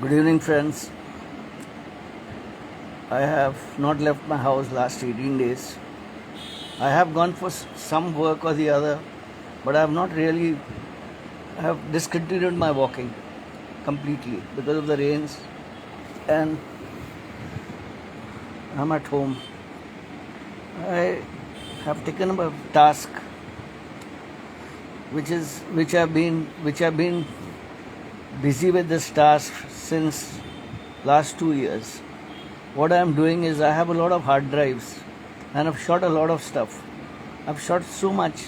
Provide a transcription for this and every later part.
Good evening, friends. I have not left my house last 18 days. I have gone for some work or the other, but I have not really I have discontinued my walking completely because of the rains, and I'm at home. I have taken up a task which I've been busy with this task since last 2 years. What I am doing is I have a lot of hard drives and I've shot a lot of stuff. I've shot so much.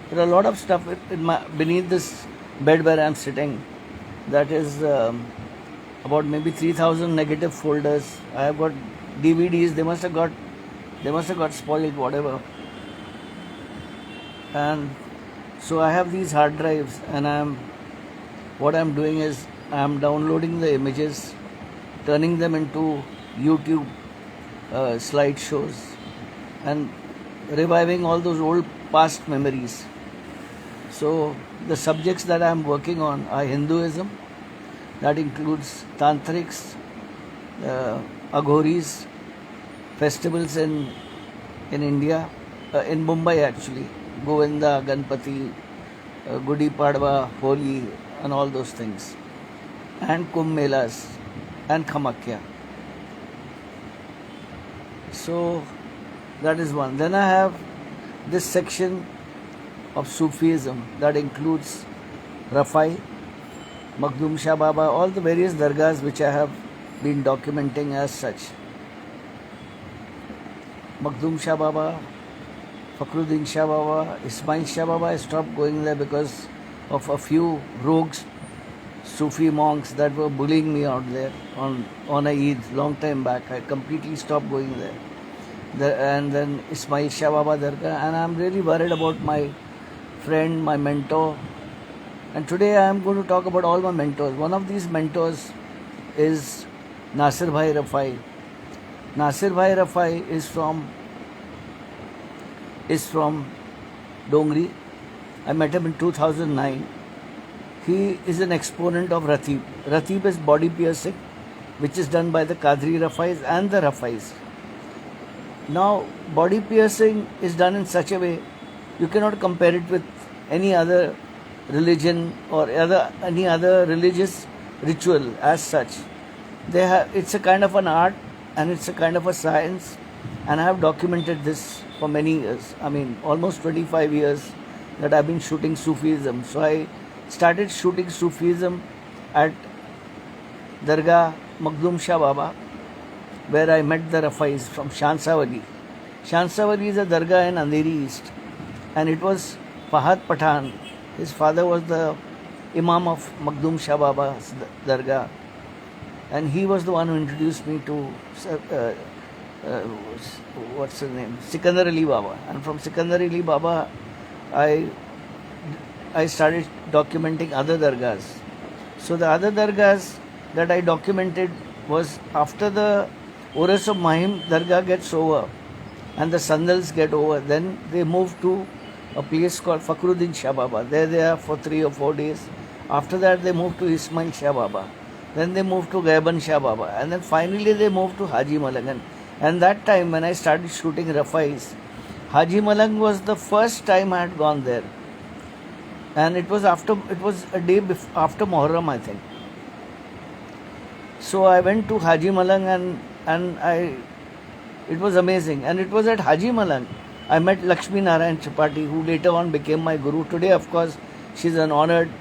There are a lot of stuff beneath this bed where I'm sitting. That is about maybe 3,000 negative folders. I have got DVDs. They must have got spoiled, whatever. And so I have these hard drives, and what I'm doing is I'm downloading the images, turning them into YouTube slideshows, and reviving all those old past memories. So the subjects that I'm working on are Hinduism, that includes tantrics, aghoris, festivals in India, in Mumbai actually, Govinda, Ganpati, Gudi Padwa, Holi, and all those things, and Kumbh Melas and Kamakya. So that is one. Then I have this section of Sufism that includes Rafai, Makhdoom Shah Baba, all the various dargahs which I have been documenting as such. Makhdoom Shah Baba, Fakhruddin Shah Baba, Ismail Shah Baba, I stopped going there because of a few rogues, Sufi monks that were bullying me out there on a Eid long time back. I completely stopped going there. And then Ismail Shah Baba Dargah, and I'm really worried about my friend, my mentor. And today I am going to talk about all my mentors. One of these mentors is Nasir Bhai Rafai. Nasir Bhai Rafai is from Dongri. I met him in 2009. He is an exponent of Ratib. Ratib is body piercing, which is done by the Qadri Rafais and the Rafais. Now, body piercing is done in such a way you cannot compare it with any other religion or any other religious ritual as such. It's a kind of an art and it's a kind of a science, and I have documented this for many years. I mean, almost 25 years that I've been shooting Sufism. So I started shooting Sufism at Dargah Makhdoom Shah Baba, where I met the Rafais from Shansawali. Shansawali is a dargah in Andheri East, and it was Fahad Pathan. His father was the Imam of Makhdoom Shah Baba's dargah, and he was the one who introduced me to what's his name, Sikandar Ali Baba. And from Sikandar Ali Baba, I started documenting other dargahs. So the other dargahs that I documented was after the Urs of Mahim Dargah gets over and the Sandals get over, then they move to a place called Fakhruddin Shah Baba. There they are for 3 or 4 days. After that they move to Ismail Shah Baba. Then they move to Gaiban Shah Baba. And then finally they move to Haji Malang. And that time when I started shooting Rafais, Haji Malang was the first time I had gone there. And it was a day after Muharram, I think. So I went to Haji Malang and it was amazing. And it was at Haji Malang I met Lakshmi Narayan Tripathi, who later on became my guru. Today, of course, she's an honored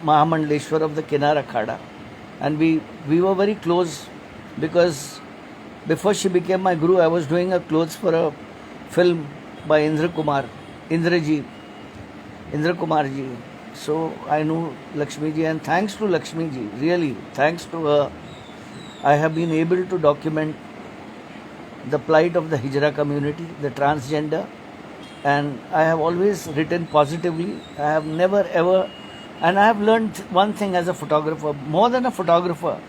Mahamandleshwar of the Kinar Akhada. And we were very close because before she became my guru, I was doing her clothes for a film by Indra Kumar ji. So I knew Lakshmi ji, and thanks to Lakshmi ji, really, thanks to her, I have been able to document the plight of the Hijra community, the transgender, and I have always written positively. I have never ever, and I have learned one thing as a photographer, more than a photographer.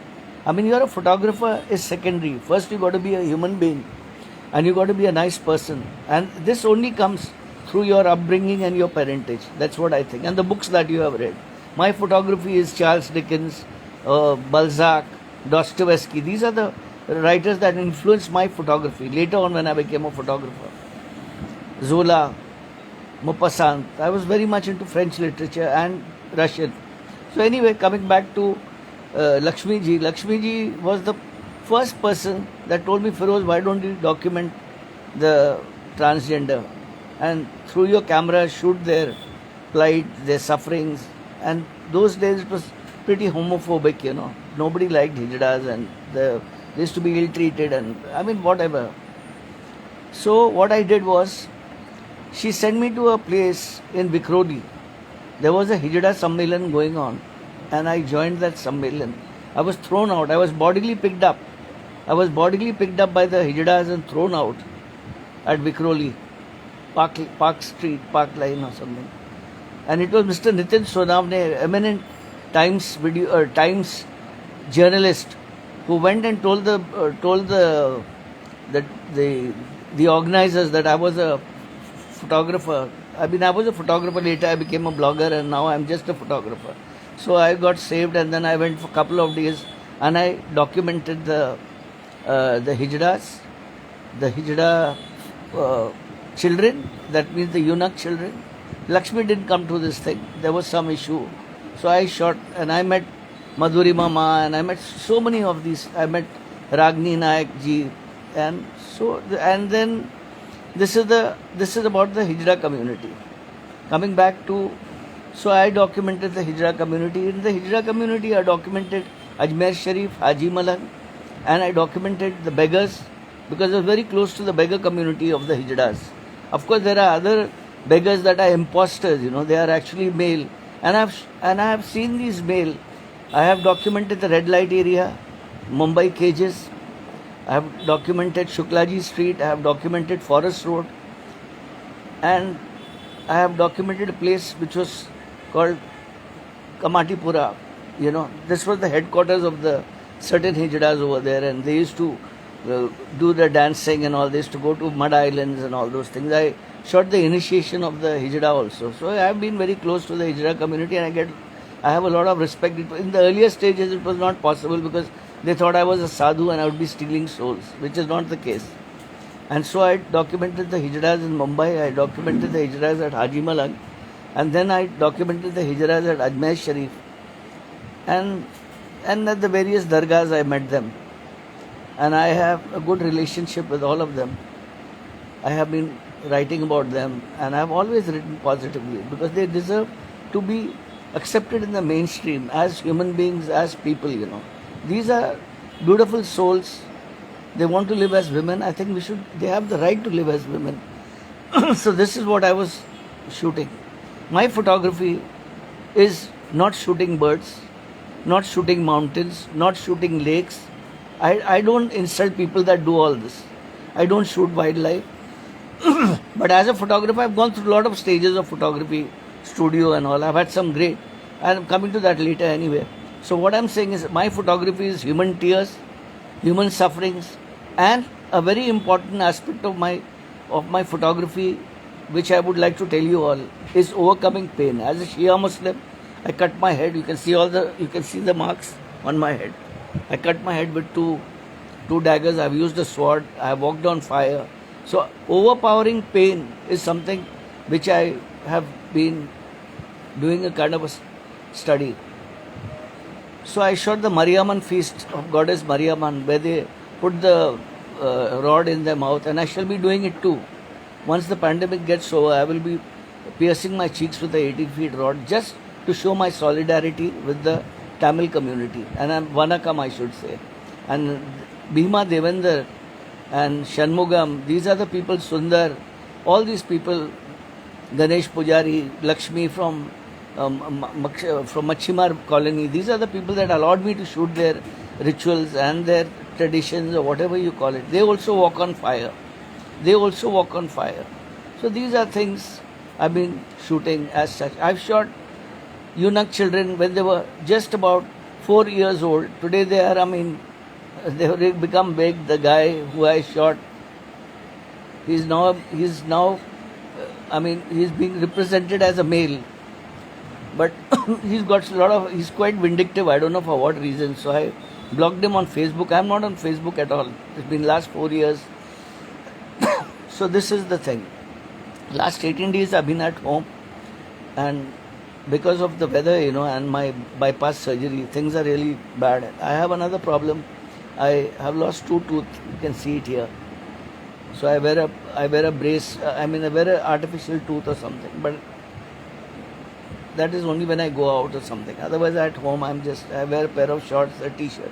I mean, you're a photographer is secondary. First, you got to be a human being, and you got to be a nice person, and this only comes through your upbringing and your parentage. That's what I think, and the books that you have read. My photography is Charles Dickens, Balzac, Dostoevsky. These are the writers that influenced my photography later on when I became a photographer. Zola, Maupassant. I was very much into French literature and Russian. So anyway, coming back to Lakshmi ji. Lakshmi ji was the first person that told me, Feroz, why don't you document the transgender and through your camera shoot their plight, their sufferings. And those days it was pretty homophobic, you know. Nobody liked hijras and they used to be ill-treated and I mean whatever. So what I did was, she sent me to a place in Vikhroli. There was a Hijra Sammelan going on and I joined that Sammelan. I was thrown out. I was bodily picked up. I was bodily picked up by the Hijras and thrown out at Vikhroli, Park Street, Park Line or something. And it was Mr. Nitin Sonavne, eminent Times journalist, who went and told the organizers that I was a photographer. I mean, I was a photographer. Later, I became a blogger, and now I'm just a photographer. So I got saved, and then I went for a couple of days, and I documented the hijras, the hijra children. That means the eunuch children. Lakshmi didn't come to this thing. There was some issue, so I shot, and I met Madhuri Mama, and I met so many of these. I met Ragini Nayak ji, and then this is about the Hijra community. Coming back to, so I documented the Hijra community. In the Hijra community, I documented Ajmer Sharif, Haji Malang, and I documented the beggars because I was very close to the beggar community of the Hijras. Of course, there are other beggars that are imposters. You know, they are actually male, and I have seen these male. I have documented the red light area, Mumbai cages. I have documented Shuklaji Street, I have documented Forest Road, and I have documented a place which was called Kamatipura. You know, this was the headquarters of the certain Hijras over there, and they used to do the dancing and all. They used to go to mud islands and all those things. I shot the initiation of the Hijra also. So I have been very close to the Hijra community, and I have a lot of respect. In the earlier stages, it was not possible because they thought I was a sadhu and I would be stealing souls, which is not the case. And so I documented the Hijras in Mumbai, I documented the Hijras at Haji Malang, and then I documented the Hijras at Ajmer Sharif. And at the various dargahs I met them. And I have a good relationship with all of them. I have been writing about them, and I have always written positively because they deserve to be accepted in the mainstream as human beings, as people, you know. These are beautiful souls. They want to live as women. I think they have the right to live as women. So this is what I was shooting. My photography is not shooting birds, not shooting mountains, not shooting lakes. I don't insult people that do all this. I don't shoot wildlife. But as a photographer, I've gone through a lot of stages of photography, studio and all. I've had some great, and I'm coming to that later anyway. So what I'm saying is my photography is human tears, human sufferings, and a very important aspect of my photography, which I would like to tell you all, is overcoming pain. As a Shia Muslim, I cut my head. You can see the marks on my head. I cut my head with two daggers. I've used a sword. I have walked on fire. So overpowering pain is something which I have been doing a kind of a study. So I shot the Mariamman feast of goddess Mariamman, where they put the rod in their mouth, and I shall be doing it too. Once the pandemic gets over, I will be piercing my cheeks with the 80-feet rod just to show my solidarity with the Tamil community, and I'm Vanakam, I should say. And Bhima Devender and Shanmugam, these are the people, Sundar, all these people, Ganesh Pujari, Lakshmi from Machimar colony, these are the people that allowed me to shoot their rituals and their traditions or whatever you call it. They also walk on fire. So these are things I've been shooting as such. I've shot eunuch children when they were just about 4 years old. Today they have become big. The guy who I shot, he's being represented as a male. But he's quite vindictive. I don't know for what reason. So I blocked him on Facebook. I'm not on Facebook at all. It's been last 4 years. So this is the thing. Last 18 days I've been at home, and because of the weather, and my bypass surgery, things are really bad. I have another problem. I have lost 2 teeth. You can see it here. So I wear a brace. I wear an artificial tooth or something. But that is only when I go out or something. Otherwise, at home, I wear a pair of shorts, a t-shirt.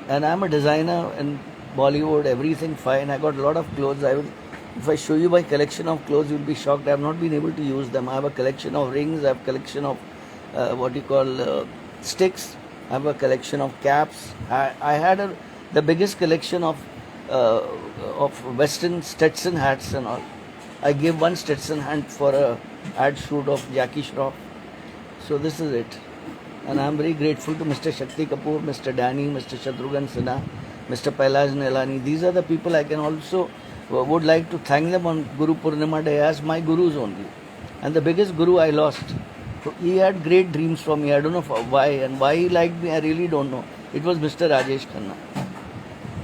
And I'm a designer in Bollywood. Everything fine. I got a lot of clothes. If I show you my collection of clothes, you'll be shocked. I have not been able to use them. I have a collection of rings. I have a collection of sticks. I have a collection of caps. I had the biggest collection of Western Stetson hats and all. I gave one Stetson hat for a ad shoot of Jackie Shroff. So this is it. And I am very grateful to Mr. Shakti Kapoor, Mr. Danny, Mr. Shatrughan Sinha, Mr. Pailaj Nilani. These are the people I can also would like to thank them on Guru Purnima Day as my gurus only. And the biggest guru I lost. He had great dreams for me. I don't know why, and why he liked me, I really don't know. It was Mr. Rajesh Khanna.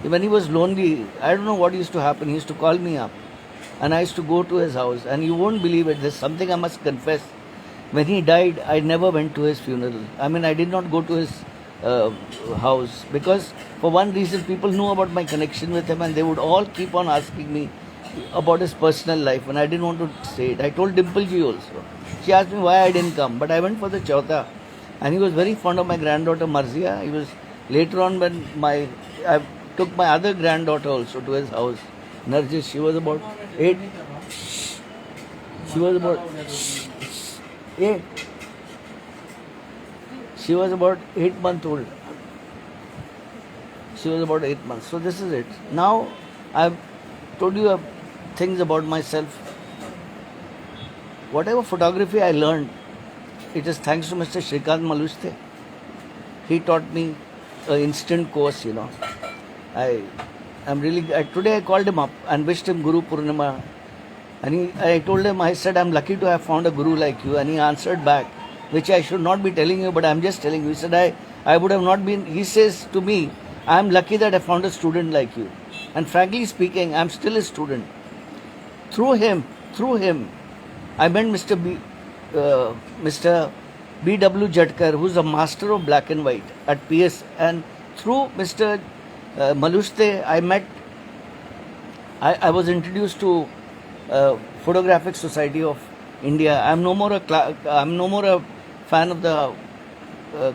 When he was lonely, I don't know what used to happen. He used to call me up, and I used to go to his house. And you won't believe it. There's something I must confess. When he died, I never went to his funeral. I did not go to his house, because for one reason, people knew about my connection with him, and they would all keep on asking me about his personal life, and I didn't want to say it. I told Dimple ji also. She asked me why I didn't come, but I went for the Chauta, and he was very fond of my granddaughter Marzia. He was later on when I took my other granddaughter also to his house, Narjis. She was about 8. She was about 8. She was about 8 months old. She was about 8 months. So this is it. Now I've told you things about myself. Whatever photography I learned, it is thanks to Mr. Shrikant Maluste. He taught me an instant course, today I called him up and wished him Guru Purnima. And I told him, I said, I'm lucky to have found a guru like you. And he answered back, which I should not be telling you, but I'm just telling you. He said, I would have not been, he says to me, I'm lucky that I found a student like you. And frankly speaking, I'm still a student. Through him, I met Mr. B.W. Jadkar, who's a master of black and white at PS. And through Mr. Maluste, I was introduced to Photographic Society of India. I'm no more a fan of the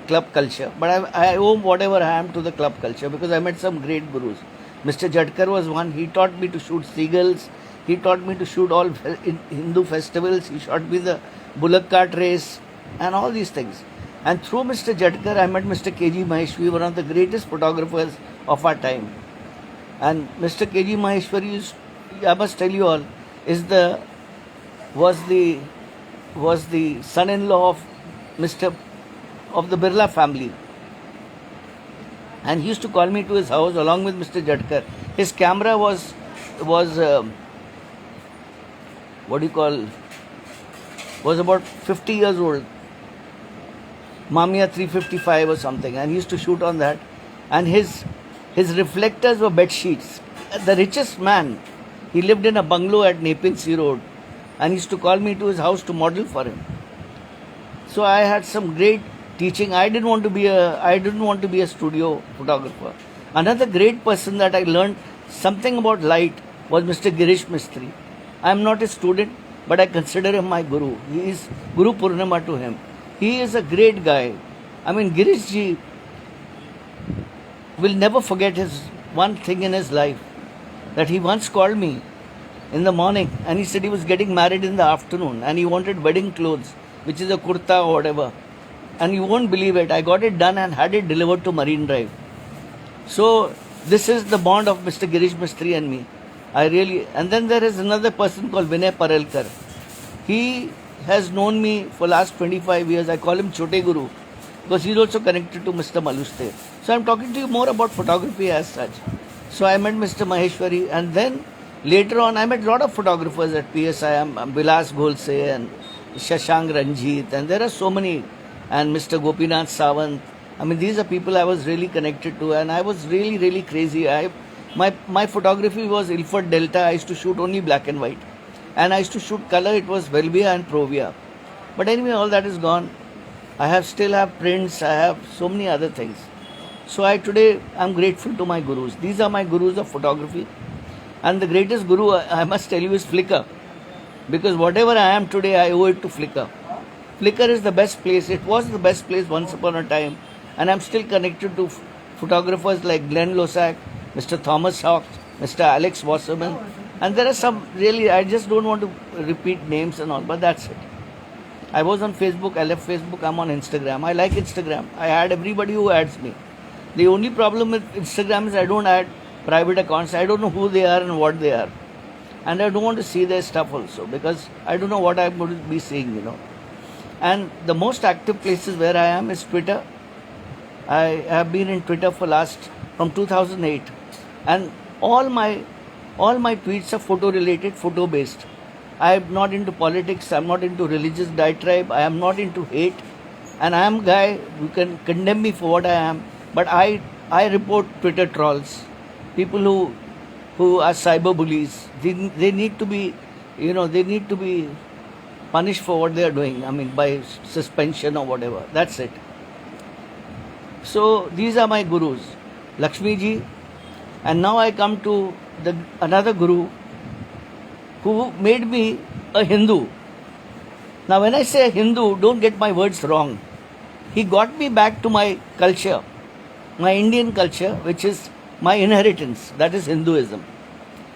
club culture, but I owe whatever I am to the club culture, because I met some great gurus. Mr. Jadkar was one. He taught me to shoot seagulls. He taught me to shoot all Hindu festivals. He taught me the bullock cart race and all these things. And through Mr. Jadkar, I met Mr. K.G. Maheshwari, one of the greatest photographers of our time. And Mr. K.G. Maheshwari, I must tell you all, was the son-in-law of the Birla family. And he used to call me to his house along with Mr. Jadkar. His camera was about 50 years old. Mamiya 355 or something. And he used to shoot on that. And his reflectors were bed sheets. The richest man, he lived in a bungalow at Nepean Sea Road. And he used to call me to his house to model for him. So I had some great teaching. I didn't want to be a studio photographer. Another great person that I learned something about light was Mr. Girish Mistry. I am not a student, but I consider him my guru. He is Guru Purnima to him. He is a great guy. Girish ji will never forget his one thing in his life, that he once called me in the morning and he said he was getting married in the afternoon and he wanted wedding clothes, which is a kurta or whatever. And you won't believe it, I got it done and had it delivered to Marine Drive. So this is the bond of Mr. Girish Mistry and me. And then there is another person called Vinay Parelkar. He has known me for last 25 years. I call him Chote Guru because he's also connected to Mr. Maluste. So I'm talking to you more about photography as such. So I met Mr. Maheshwari, and then later on I met a lot of photographers at PSI. Vilas Golse and Shashank Ranjit, and there are so many, and Mr. Gopinath Sawant. I mean, these are people I was really connected to, and I was really, really crazy. My photography was Ilford Delta. I used to shoot only black and white, and I used to shoot color. It was Velvia and Provia. But anyway, all that is gone. I still have prints. I have so many other things. So I'm grateful to my gurus. These are my gurus of photography, and the greatest guru I must tell you is Flickr, because whatever I am today, I owe it to Flickr. Flickr is the best place. It was the best place once upon a time, and I'm still connected to photographers like Glenn Losack, Mr. Thomas Hawks, Mr. Alex Wasserman, and there are some really, I just don't want to repeat names and all, but that's it. I was on Facebook, I left Facebook, I'm on Instagram. I like Instagram. I add everybody who adds me. The only problem with Instagram is I don't add private accounts. I don't know who they are and what they are. And I don't want to see their stuff also, because I don't know what I'm going to be seeing. And the most active places where I am is Twitter. I have been in Twitter from 2008. And all my tweets are photo related, photo based. I am not into politics, I am not into religious diatribe, I am not into hate, and I am a guy who can condemn me for what I am, but I report Twitter trolls, people who are cyber bullies. They need to be, they need to be punished for what they are doing, I mean by suspension or whatever. That's it. So these are my gurus, Lakshmi ji, and now I come to another guru who made me a Hindu. Now when I say Hindu, don't get my words wrong. He got me back to my culture, my Indian culture, which is my inheritance, that is Hinduism.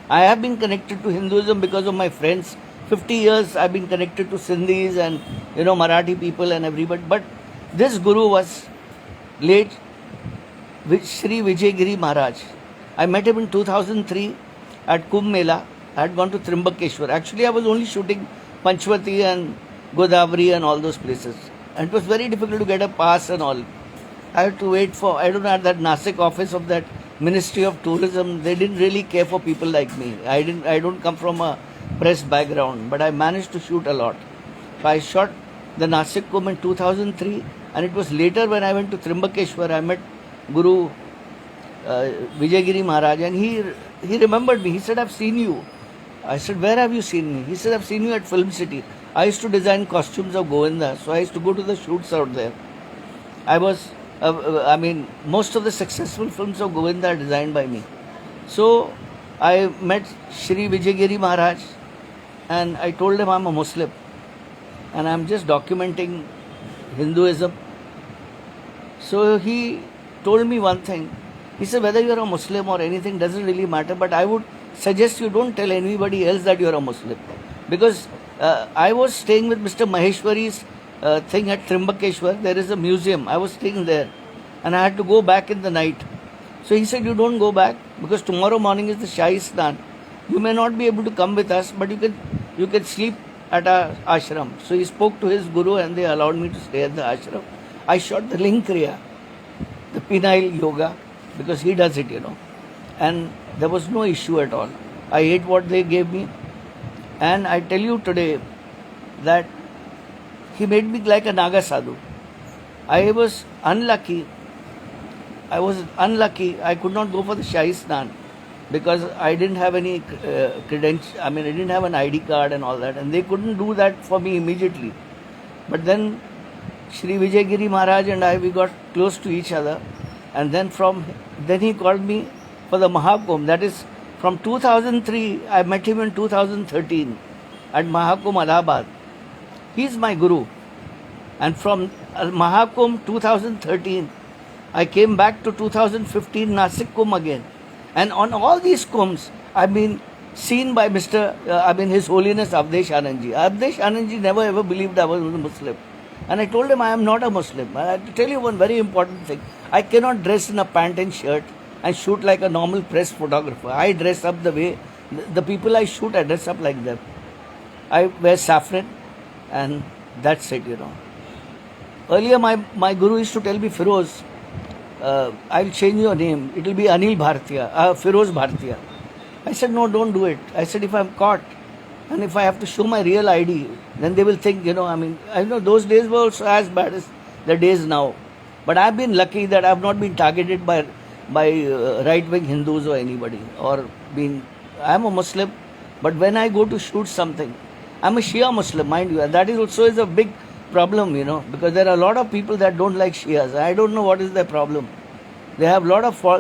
I have been connected to Hinduism because of my friends. 50 years I've been connected to Sindhis and Marathi people and everybody. But this guru was late Sri Vijayagiri Maharaj. I met him in 2003 at Kumbh Mela. I had gone to Trimbakeshwar. Actually, I was only shooting Panchvati and Godavari and all those places. And it was very difficult to get a pass and all. I had to wait for, at that Nasik office of that Ministry of Tourism. They didn't really care for people like me. I don't come from a press background, but I managed to shoot a lot. So I shot the Nasik Kumbh in 2003, and it was later when I went to Trimbakeshwar, I met Guru Vijayagiri Maharaj, and he remembered me. He said, I've seen you. I said, where have you seen me? He said, I've seen you at Film City. I used to design costumes of Govinda, so I used to go to the shoots out there. Most of the successful films of Govinda are designed by me. So I met Sri Vijayagiri Maharaj, and I told him I'm a Muslim and I'm just documenting Hinduism. So he told me one thing. He said, whether you're a Muslim or anything doesn't really matter, but I would suggest you don't tell anybody else that you're a Muslim. Because I was staying with Mr. Maheshwari's thing at Trimbakeshwar. There is a museum. I was staying there and I had to go back in the night. So he said, you don't go back because tomorrow morning is the Shahi Snan. You may not be able to come with us, but you can sleep at our ashram. So he spoke to his guru and they allowed me to stay at the ashram. I shot the Ling Kriya, the penile yoga, because he does it, and there was no issue at all. I ate what they gave me, and I tell you today that he made me like a Naga Sadhu. I was unlucky. I could not go for the Shahi Snan because I didn't have any credentials. I didn't have an ID card and all that, and they couldn't do that for me immediately. But then Sri Vijayagiri Maharaj and we got close to each other, and then he called me for the Mahakumbh. That is, from 2003, I met him in 2013 at Mahakumbh, Allahabad. He is my guru. And from Mahakumbh 2013, I came back to 2015 Nasik Kumbh again. And on all these kumbhs, I've been seen by His Holiness Avdesh Anandji. Avdesh Anandji never ever believed I was a Muslim. And I told him I am not a Muslim. I have to tell you one very important thing. I cannot dress in a pant and shirt and shoot like a normal press photographer. I dress up the way the people I shoot, I dress up like them. I wear saffron and that's it, Earlier my guru used to tell me, Firoz, I'll change your name. It will be Anil Bhartiya, Firoz Bhartiya. I said, no, don't do it. I said, if I'm caught, And if I have to show my real ID, then they will think, I know those days were also as bad as the days now. But I've been lucky that I've not been targeted by right-wing Hindus or anybody. I'm a Muslim, but when I go to shoot something, I'm a Shia Muslim, mind you, and that is a big problem, because there are a lot of people that don't like Shias. I don't know what is their problem. They have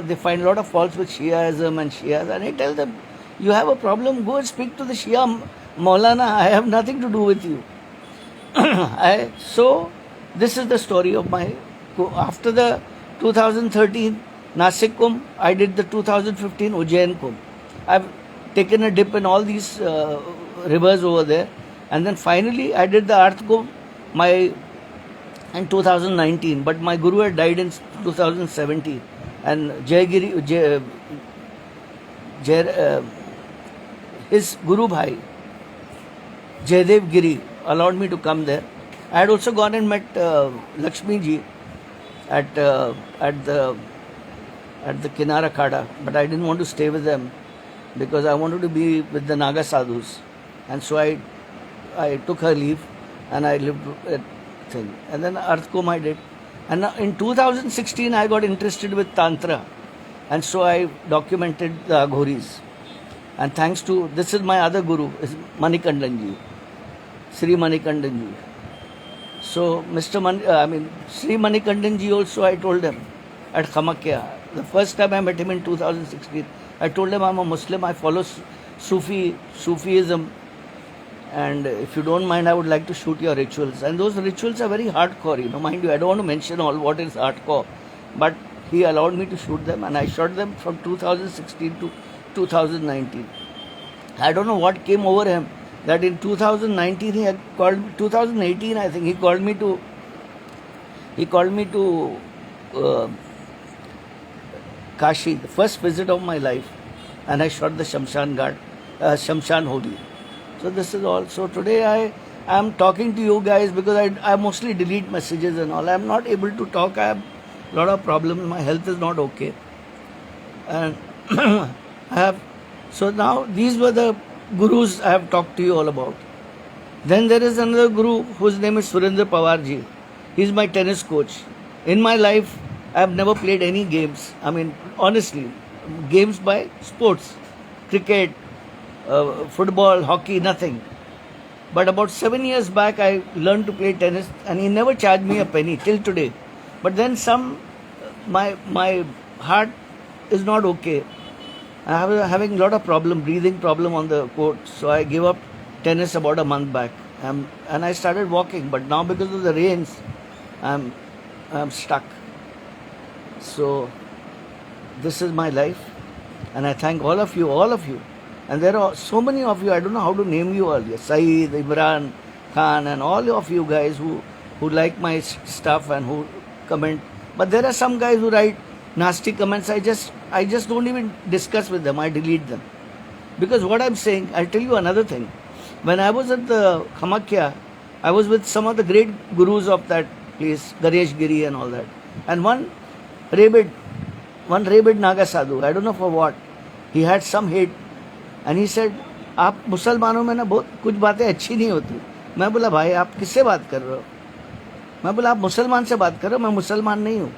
they find a lot of faults with Shiaism and Shias, and I tell them, you have a problem, go and speak to the Shia Maulana. I have nothing to do with you. So this is the story of after the 2013 Nasik Kumbh, I did the 2015 Ujjain Kumbh. I've taken a dip in all these rivers over there, and then finally I did the Arth Kumbh in 2019, but my guru had died in 2017, and his Guru Bhai Jaydev Giri allowed me to come there. I had also gone and met Lakshmi ji at the Kinara Khada, but I didn't want to stay with them because I wanted to be with the Naga sadhus, and so I took her leave and I lived at thing. And then Arth Kumbh I did, and in 2016 I got interested with Tantra, and so I documented the Aghoris. And thanks to, this is my other guru, is Manikandan ji, Sri Manikandan ji. So Sri Manikandan ji also, I told him at Kamakya, the first time I met him in 2016, I told him I'm a Muslim, I follow Sufism, and if you don't mind, I would like to shoot your rituals. And those rituals are very hardcore, mind you, I don't want to mention all what is hardcore, but he allowed me to shoot them, and I shot them from 2016 to 2019. I don't know what came over him, that in 2019 he had called me, 2018 I think, he called me to Kashi, the first visit of my life, and I shot the Shamshan Holi. So this is all. So today I am talking to you guys because I mostly delete messages and all. I am not able to talk. I have a lot of problems. My health is not okay. And so now these were the gurus I have talked to you all about. Then there is another guru whose name is Surendra Pawarji. He is my tennis coach. In my life, I have never played any games. Honestly, games by sports, cricket, football, hockey, nothing. But about 7 years back, I learned to play tennis, and he never charged me a penny till today. But then my heart is not okay. I was having a lot of breathing problem on the court. So I gave up tennis about a month back, and I started walking. But now because of the rains, I'm stuck. So this is my life, and I thank all of you. And there are so many of you, I don't know how to name you all. Saeed, Imran Khan, and all of you guys who like my stuff and who comment. But there are some guys who write nasty comments. I just don't even discuss with them. I delete them. Because what I'm saying, I'll tell you another thing. When I was at the Kamakya, I was with some of the great gurus of that place, Ganesh Giri and all that. And one rabid Naga sadhu, I don't know for what, he had some hate. And he said, आप मुसलमानों में ना बहुत कुछ बातें अच्छी नहीं होती. मैं बोला भाई आप किससे बात कर रहे हो? मैं बोला आप मुसलमान से बात कर रहे हो, मैं मुसलमान नहीं हूँ.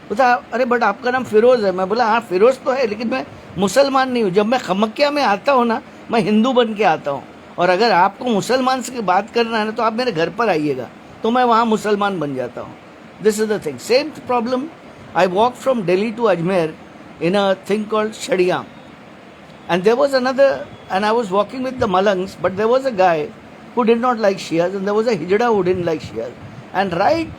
बोला अरे बट आपका नाम फिरोज है. मैं बोला हाँ फिरोज तो है, लेकिन मैं मुसलमान नहीं हूँ. जब मैं खमक्या में आता हूँ ना, मैं हिंदू बन के आता हूँ. और अगर आपको मुसलमान से बात करना है ना, तो आप मेरे घर पर आइएगा, तो मैं वहाँ मुसलमान बन जाता हूँ. This is the thing. Same problem. I walk from Delhi to Ajmer in a thing called Shadiyam. And there was another, and I was walking with the Malangs, but there was a guy who did not like Shias, and there was a Hijra who didn't like Shias. And I'm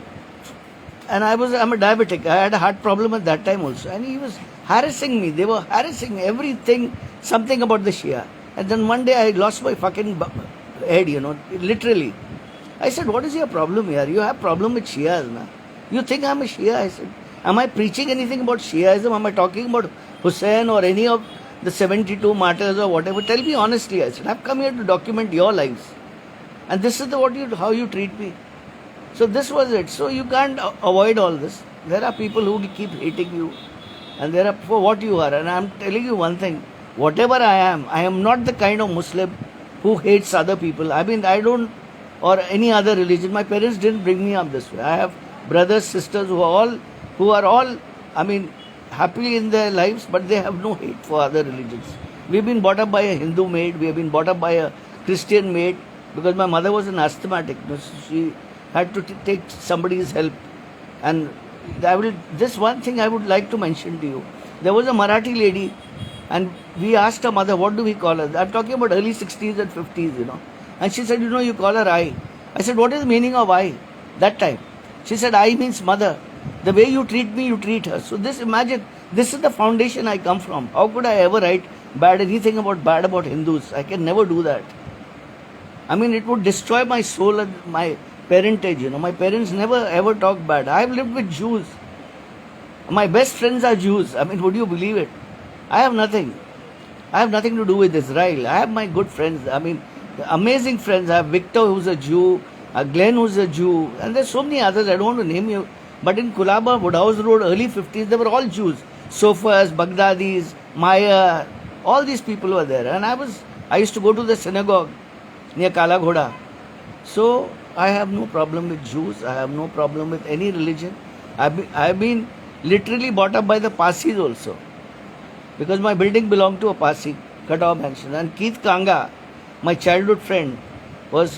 a diabetic. I had a heart problem at that time also. And he was harassing me. They were harassing me, everything, something about the Shia. And then one day I lost my fucking head, literally. I said, what is your problem here? You have problem with Shias, na? You think I'm a Shia? I said, am I preaching anything about Shiaism? Am I talking about Hussein or any of the 72 martyrs or whatever? Tell me honestly. I said, I've come here to document your lives. And this is how you treat me. So this was it. So you can't avoid all this. There are people who keep hating you, and there are for what you are. And I'm telling you one thing, whatever I am not the kind of Muslim who hates other people. I mean, I don't, or any other religion. My parents didn't bring me up this way. I have brothers, sisters who are all, I mean, happy in their lives, but they have no hate for other religions. We've been brought up by a Hindu maid. We have been brought up by a Christian maid because my mother was an asthmatic. She had to take somebody's help. And this one thing I would like to mention to you. There was a Marathi lady, and we asked her mother, what do we call her? I'm talking about early 60s and 50s, And she said, you call her I. I said, what is the meaning of I? That time. She said, I means mother. The way you treat me, you treat her. So imagine, this is the foundation I come from. How could I ever write anything bad about Hindus? I can never do that. I mean, it would destroy my soul and my parentage, My parents never ever talk bad. I've lived with Jews. My best friends are Jews. I mean, would you believe it? I have nothing. I have nothing to do with Israel. I have my good friends. I mean, amazing friends. I have Victor, who's a Jew, Glenn, who's a Jew, and there's so many others. I don't want to name you. But in Kulaba, Woodhouse Road, early 50s, they were all Jews. Sofas, Baghdadis, Maya, all these people were there. And I used to go to the synagogue near Kala Ghoda. So I have no problem with Jews. I have no problem with any religion. I've been literally brought up by the Parsis also. Because my building belonged to a Parsi, Katawa Mansion. And Keith Kanga, my childhood friend,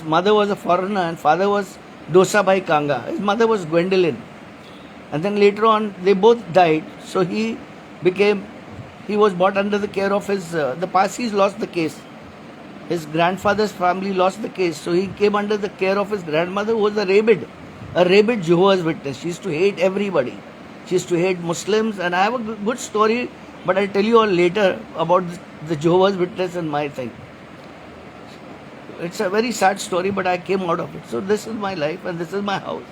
mother was a foreigner and father was Dosa Bhai Kanga. His mother was Gwendolyn. And then later on, they both died. So he was brought under the care of the Parsis lost the case. His grandfather's family lost the case. So he came under the care of his grandmother, who was a rabid Jehovah's Witness. She used to hate everybody. She used to hate Muslims. And I have a good story, but I'll tell you all later about the Jehovah's Witness and my thing. It's a very sad story, but I came out of it. So this is my life, and this is my house.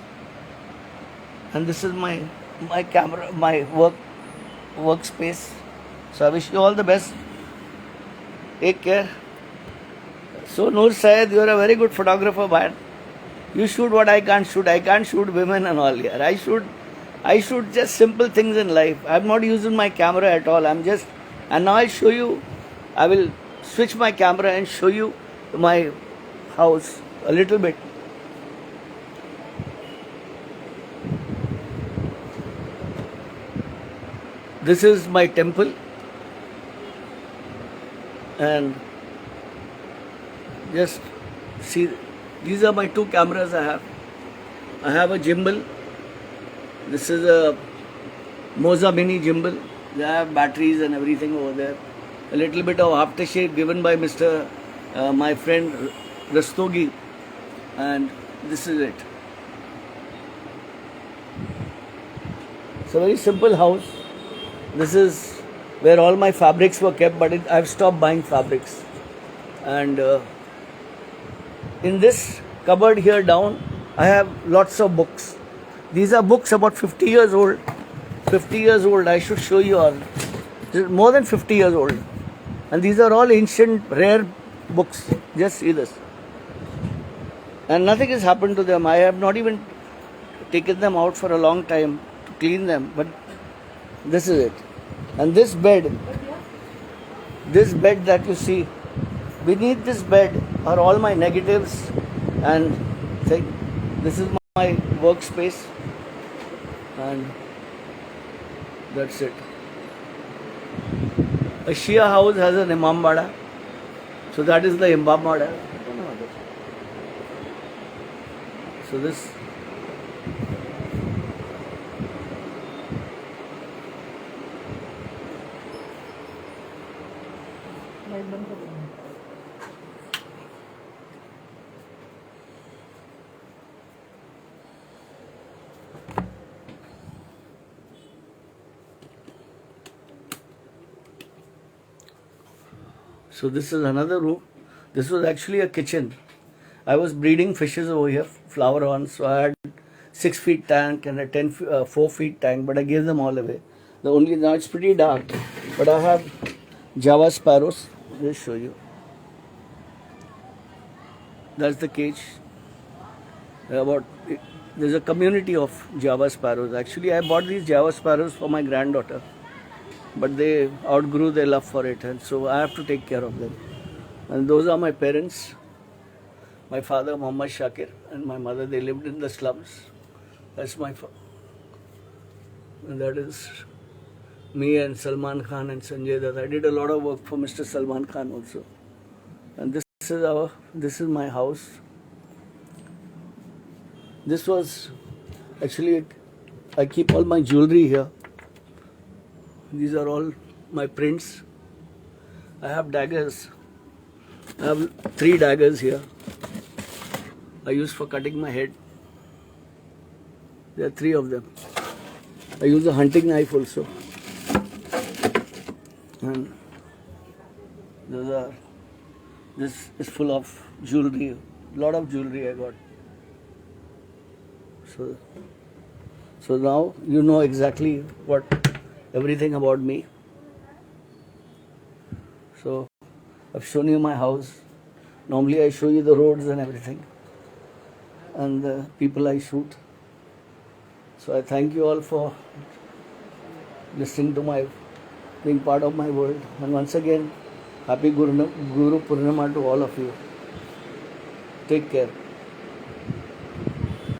And this is my camera, my workspace. So I wish you all the best. Take care. So Noor Syed, you are a very good photographer, man. You shoot what I can't shoot. I can't shoot women and all here. I shoot just simple things in life. I'm not using my camera at all. And now I'll show you. I will switch my camera and show you my house a little bit. This is my temple, and just see, these are my two cameras I have. I have a gimbal. This is a Moza Mini gimbal. They have batteries and everything over there. A little bit of aftershave given by my friend Rastogi, and this is it. It's a very simple house. This is where all my fabrics were kept, but I've stopped buying fabrics. And in this cupboard here down, I have lots of books. These are books about 50 years old. 50 years old, I should show you all. More than 50 years old. And these are all ancient, rare books. Just see this. And nothing has happened to them. I have not even taken them out for a long time to clean them. But this is it. And this bed that you see, beneath this bed are all my negatives and this is my workspace, and that's it. A Shia house has an Imambada, so that is the Imambada. So this. So this is another room. This was actually a kitchen. I was breeding fishes over here, flower on. So I had 6 feet tank and a 4 feet tank, but I gave them all away. Now it's pretty dark, but I have Java sparrows. I'll show you. That's the cage. There's a community of Java sparrows. Actually, I bought these Java sparrows for my granddaughter, but they outgrew their love for it, and so I have to take care of them. And those are my parents. My father, Muhammad Shakir, and my mother, they lived in the slums. That's and that is me and Salman Khan and Sanjay Dutt. I did a lot of work for Mr. Salman Khan also. And this is my house. This was actually, I keep all my jewelry here. These are all my prints. I have daggers. I have 3 daggers here. I use for cutting my head. There are 3 of them. I use a hunting knife also. And this is full of jewelry. Lot of jewelry I got. So now you know exactly everything about me. So I've shown you my house. Normally I show you the roads and everything, and the people I shoot. So I thank you all for listening to being part of my world. And once again, happy Guru Purnima to all of you. Take care.